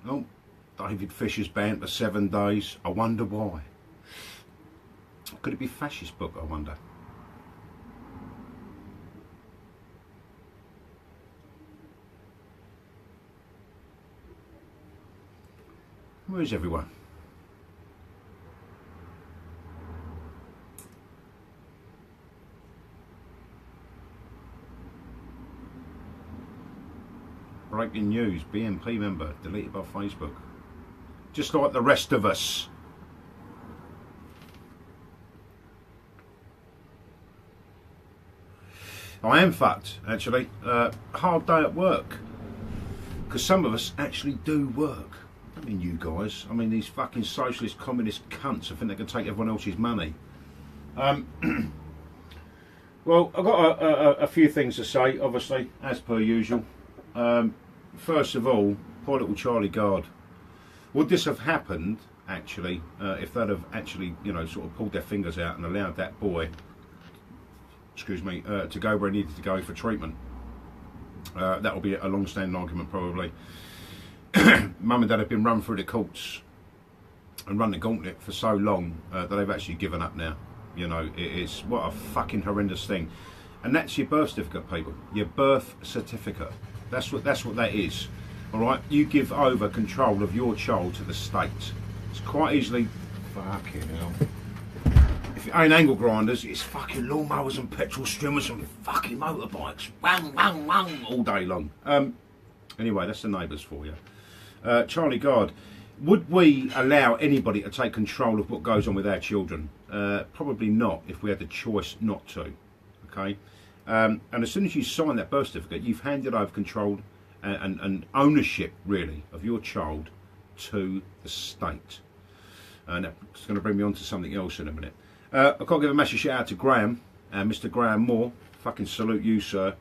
Oh, David Fisher's banned for 7 days. I wonder why. Could it be fascist book, I wonder? Where is everyone? Breaking news, BNP member deleted by Facebook. Just like the rest of us. I am fucked, actually. Hard day at work. Because some of us actually do work. I mean you guys. I mean these fucking socialist communist cunts who think they can take everyone else's money. Well, I've got a few things to say, obviously, as per usual. First of all, poor little Charlie Gard. Would this have happened, actually, if they'd have actually, you know, sort of pulled their fingers out and allowed that boy, excuse me, to go where he needed to go for treatment? That will be a long-standing argument, probably. Mum and Dad have been run through the courts and run the gauntlet for so long that they've actually given up now. You know, it's what a fucking horrendous thing. And that's your birth certificate, people. Your birth certificate. That's what that is. All right, you give over control of your child to the state. It's quite easily. Fucking hell. If it ain't angle grinders, it's fucking lawnmowers and petrol streamers and fucking motorbikes. Wang, wang, wang, all day long. Anyway, that's the neighbours for you. Charlie Gard. Would we allow anybody to take control of what goes on with our children? Probably not, if we had the choice not to. Okay. And as soon as you sign that birth certificate, you've handed over control and ownership, really, of your child to the state. And that's going to bring me on to something else in a minute. I've got to give a massive shout out to Graham, Mr. Graham Moore. Fucking salute you, sir.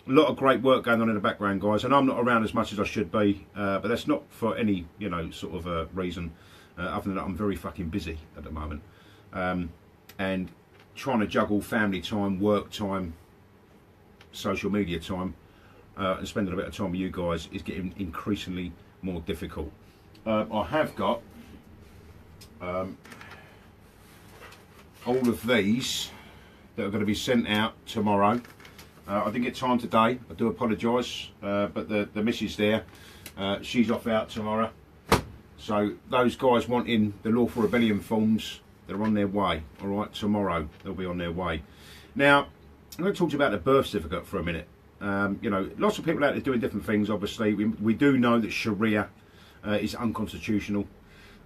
A lot of great work going on in the background, guys, and I'm not around as much as I should be, but that's not for any, you know, sort of reason, other than that I'm very fucking busy at the moment. And trying to juggle family time, work time, social media time, and spending a bit of time with you guys is getting increasingly more difficult. I have got all of these that are going to be sent out tomorrow. I didn't get time today, I do apologise, but the missus there, she's off out tomorrow. So those guys wanting the Lawful Rebellion forms, they're on their way. Alright, tomorrow they'll be on their way. Now, I'm going to talk to you about the birth certificate for a minute. You know, lots of people out there doing different things, obviously. We do know that Sharia is unconstitutional,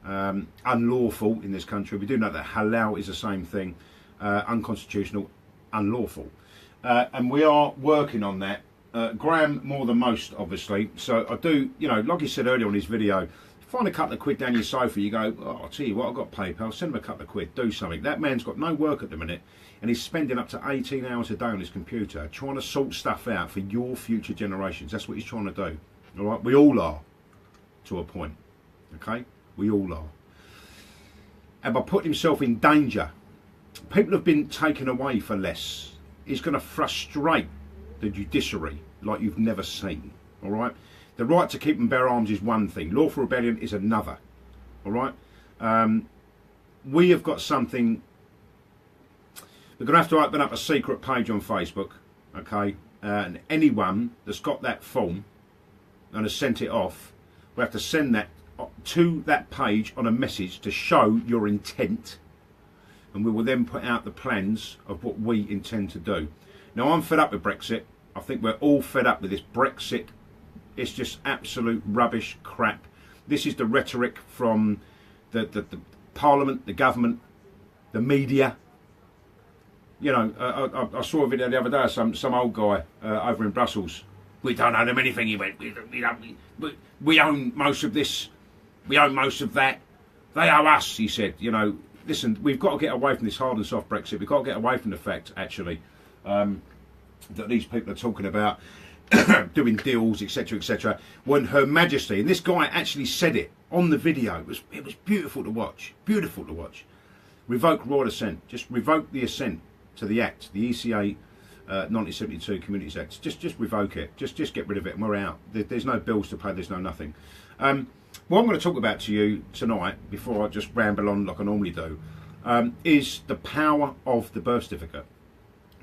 unlawful in this country. We do know that halal is the same thing, unconstitutional, unlawful. And we are working on that. Graham more than most, obviously. So I do, you know, like he said earlier on his video, find a couple of quid down your sofa, you go, oh, I'll tell you what, I've got PayPal, send him a couple of quid, do something. That man's got no work at the minute, and he's spending up to 18 hours a day on his computer, trying to sort stuff out for your future generations. That's what he's trying to do. All right, we all are, to a point. Okay, we all are. And by putting himself in danger, people have been taken away for less. He's going to frustrate the judiciary like you've never seen. All right. The right to keep and bear arms is one thing. Lawful rebellion is another. All right. We have got something. We're going to have to open up a secret page on Facebook. Okay. And anyone that's got that form and has sent it off, we have to send that to that page on a message to show your intent. And we will then put out the plans of what we intend to do. Now, I'm fed up with Brexit. I think we're all fed up with this Brexit. It's just absolute rubbish crap. This is the rhetoric from the Parliament, the government, the media. You know, I saw a video the other day of some old guy over in Brussels. We don't own them anything, he went. We own most of this. We own most of that. They owe us, he said. You know, listen, we've got to get away from this hard and soft Brexit. We've got to get away from the fact, actually, that these people are talking about doing deals, etc., etc. When Her Majesty, and this guy actually said it on the video, it was beautiful to watch, beautiful to watch. Revoke royal assent, just revoke the assent to the Act, the ECA 1972 Communities Act. Just revoke it. Just get rid of it and we're out. There's no bills to pay, there's no nothing. What I'm going to talk about to you tonight, before I just ramble on like I normally do, is the power of the birth certificate.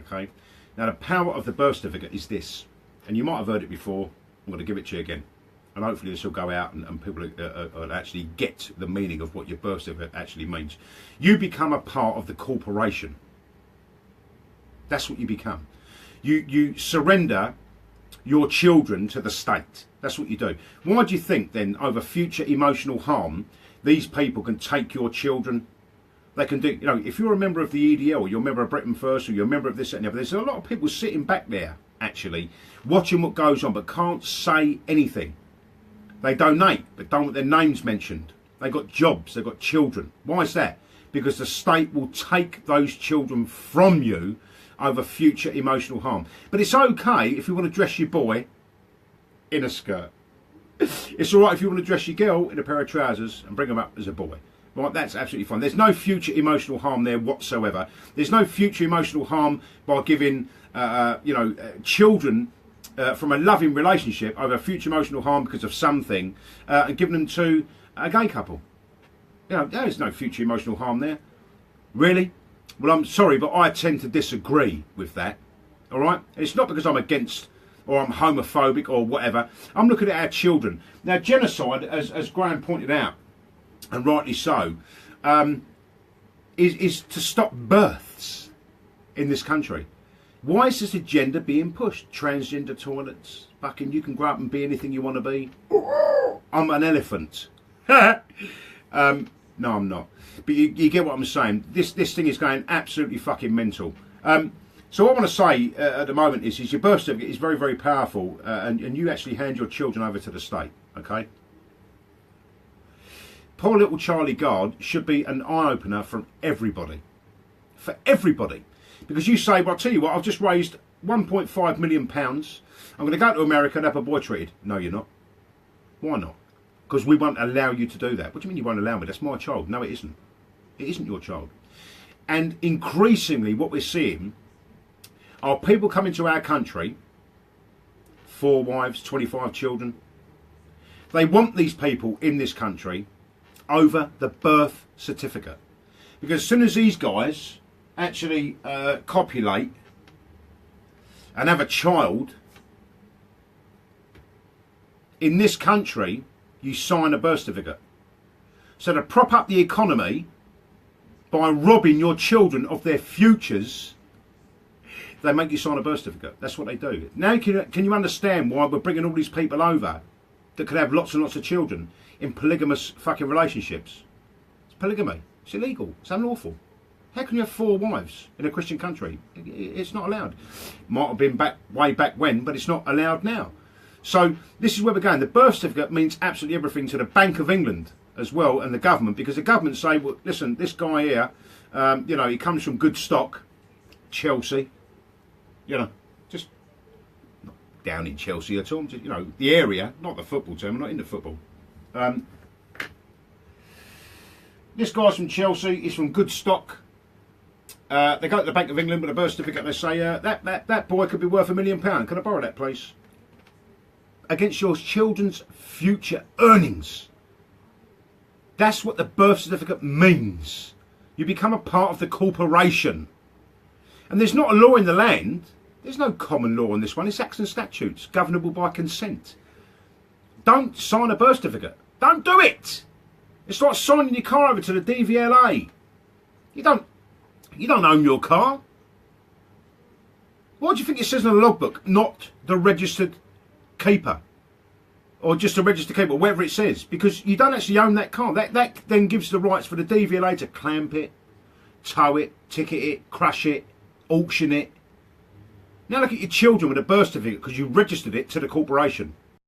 Okay? Now the power of the birth certificate is this, and you might have heard it before. I'm going to give it to you again, and hopefully this will go out and people will actually get the meaning of what your birth certificate actually means. You become a part of the corporation. That's what you become. You surrender your children to the state. That's what you do. Why do you think then, over future emotional harm, these people can take your children? They can do, you know, if you're a member of the EDL, you're a member of Britain First, or you're a member of this and the other, there's a lot of people sitting back there, actually, watching what goes on, but can't say anything. They donate, but don't want their names mentioned. They've got jobs, they've got children. Why is that? Because the state will take those children from you over future emotional harm. But it's okay if you want to dress your boy in a skirt. It's all right if you want to dress your girl in a pair of trousers and bring them up as a boy. Right, that's absolutely fine. There's no future emotional harm there whatsoever. There's no future emotional harm by giving, children from a loving relationship over future emotional harm because of something and giving them to a gay couple. You know, there's no future emotional harm there. Really? Well, I'm sorry, but I tend to disagree with that. All right? And it's not because I'm against or I'm homophobic or whatever. I'm looking at our children. Now, genocide, as Graham pointed out, and rightly so, is to stop births in this country. Why is this agenda being pushed? Transgender toilets. Fucking, you can grow up and be anything you want to be. I'm an elephant. No, I'm not. But you get what I'm saying. This thing is going absolutely fucking mental. So what I want to say at the moment is your birth certificate is very, very powerful, and you actually hand your children over to the state. Okay. Poor little Charlie Gard should be an eye-opener from everybody. For everybody. Because you say, well, I'll tell you what, I've just raised £1.5 million. I'm going to go to America and have a boy treated. No, you're not. Why not? Because we won't allow you to do that. What do you mean you won't allow me? That's my child. No, it isn't. It isn't your child. And increasingly what we're seeing are people coming to our country, 4 wives, 25 children. They want these people in this country over the birth certificate, because as soon as these guys actually copulate and have a child in this country, you sign a birth certificate. So to prop up the economy by robbing your children of their futures, they make you sign a birth certificate. That's what they do. Now can you understand why we're bringing all these people over that could have lots and lots of children in polygamous fucking relationships? It's polygamy. It's illegal. It's unlawful. How can you have 4 wives in a Christian country? It's not allowed. Might have been way back when, but it's not allowed now. So this is where we're going. The birth certificate means absolutely everything to the Bank of England as well, and the government, because the government say, well, listen, this guy here, he comes from good stock, Chelsea, just not down in Chelsea at all, just, the area, not the football team. I'm not into football. This guy's from Chelsea. He's from good stock. They go to the Bank of England with a birth certificate. They say that boy could be worth £1 million. Can I borrow that, please? Against your children's future earnings. That's what the birth certificate means. You become a part of the corporation. And there's not a law in the land. There's no common law on this one. It's acts and statutes, governable by consent. Don't sign a birth certificate. Don't do it. It's like signing your car over to the DVLA. You don't own your car. Why do you think it says in the logbook, not the registered keeper? Or just a registered keeper, whatever it says. Because you don't actually own that car. That then gives the rights for the DVLA to clamp it, tow it, ticket it, crash it, auction it. Now look at your children with a birth certificate because you registered it to the corporation.